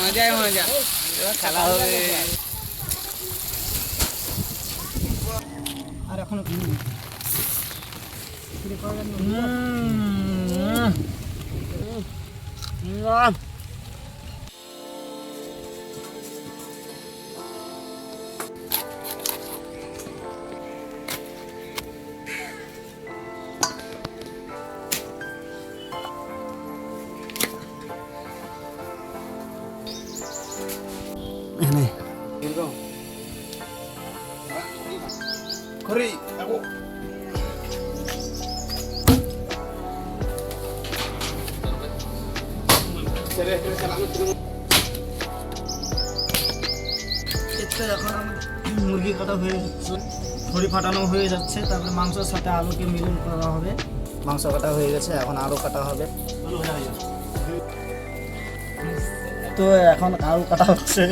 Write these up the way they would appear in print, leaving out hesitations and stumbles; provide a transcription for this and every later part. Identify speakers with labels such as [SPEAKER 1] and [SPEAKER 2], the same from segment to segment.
[SPEAKER 1] মজাই মজা, এবার খেলা হবে।
[SPEAKER 2] আর এখন
[SPEAKER 1] Hurry, ako.
[SPEAKER 2] এখন মুরগি কাটা হয়ে যাচ্ছে, খড়ি ফাটানো হয়ে যাচ্ছে, তারপরে মাংসের সাথে আলুকে মিলন করা হবে। মাংস কাটা হয়ে গেছে, এখন আলু কাটা হবে। তো এখন আলু কাটা হচ্ছে।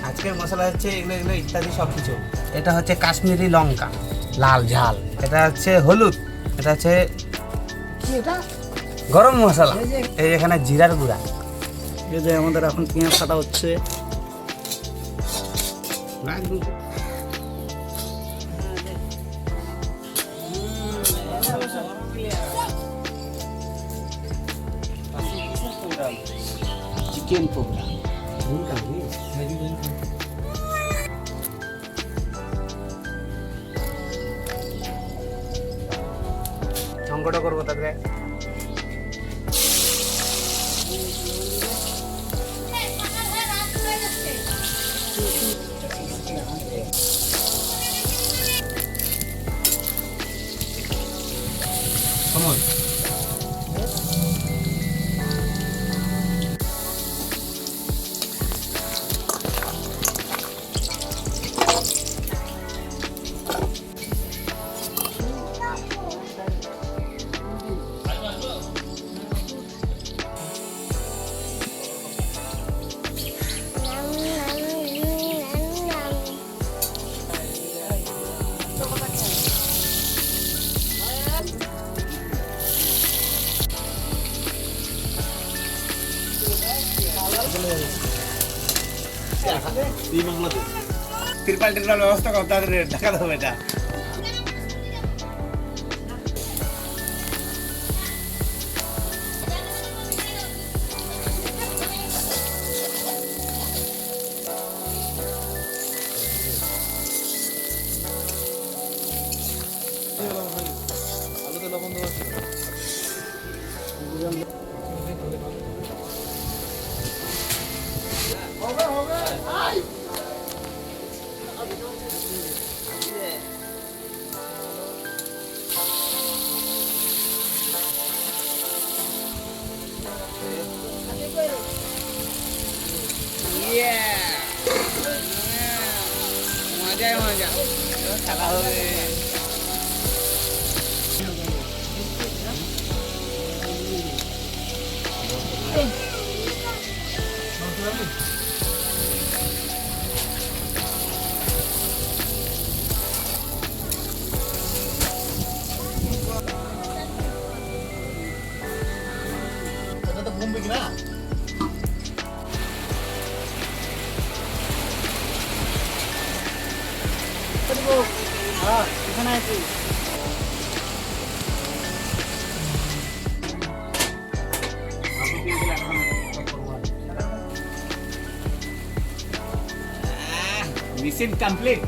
[SPEAKER 1] আজকের মশলা হচ্ছে এগুলো এগুলো ইত্যাদি সব কিছু। এটা হচ্ছে কাশ্মীরি লঙ্কা, লাল ঝাল। এটা হচ্ছে হলুদ। এটা হচ্ছে গরম মশলা। এই এখানে জিরার গুঁড়া।
[SPEAKER 2] এই যে আমাদের এখন পেঁয়াজ কাটা হচ্ছে।
[SPEAKER 1] চিকেন পকোড়া সংকট করবো তাদের। সময় ত্রিপাল টিরপাল ব্যবস্থা করতে তাদের দেখা দেবো এটা। আলুতে লবণ দেওয়া ছিল। মজাই মজা, এবার খেলা হবে।
[SPEAKER 2] এটা তো কমবে কিনা? হ্যাঁ, এখানে আছি।
[SPEAKER 1] Mission complete.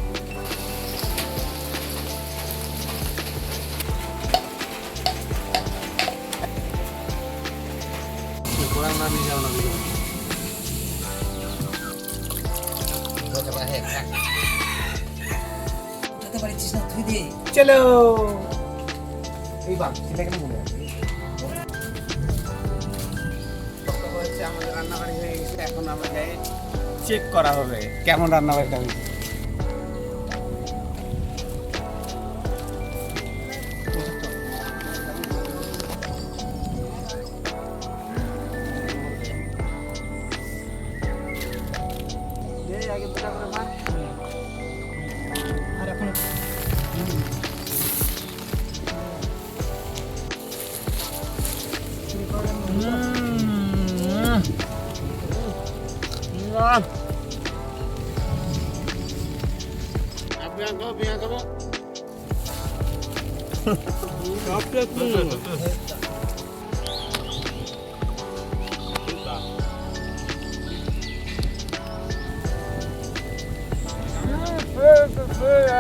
[SPEAKER 1] চলো এই বাপ সেটা কেন বলে আমাদের রান্নাবাড়ি হয়ে গেছে। এখন আমরা যাই চেক করা হবে কেমন রান্নাবাড়িটা হয়েছে। আগে দুটা করে মার।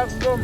[SPEAKER 3] একদম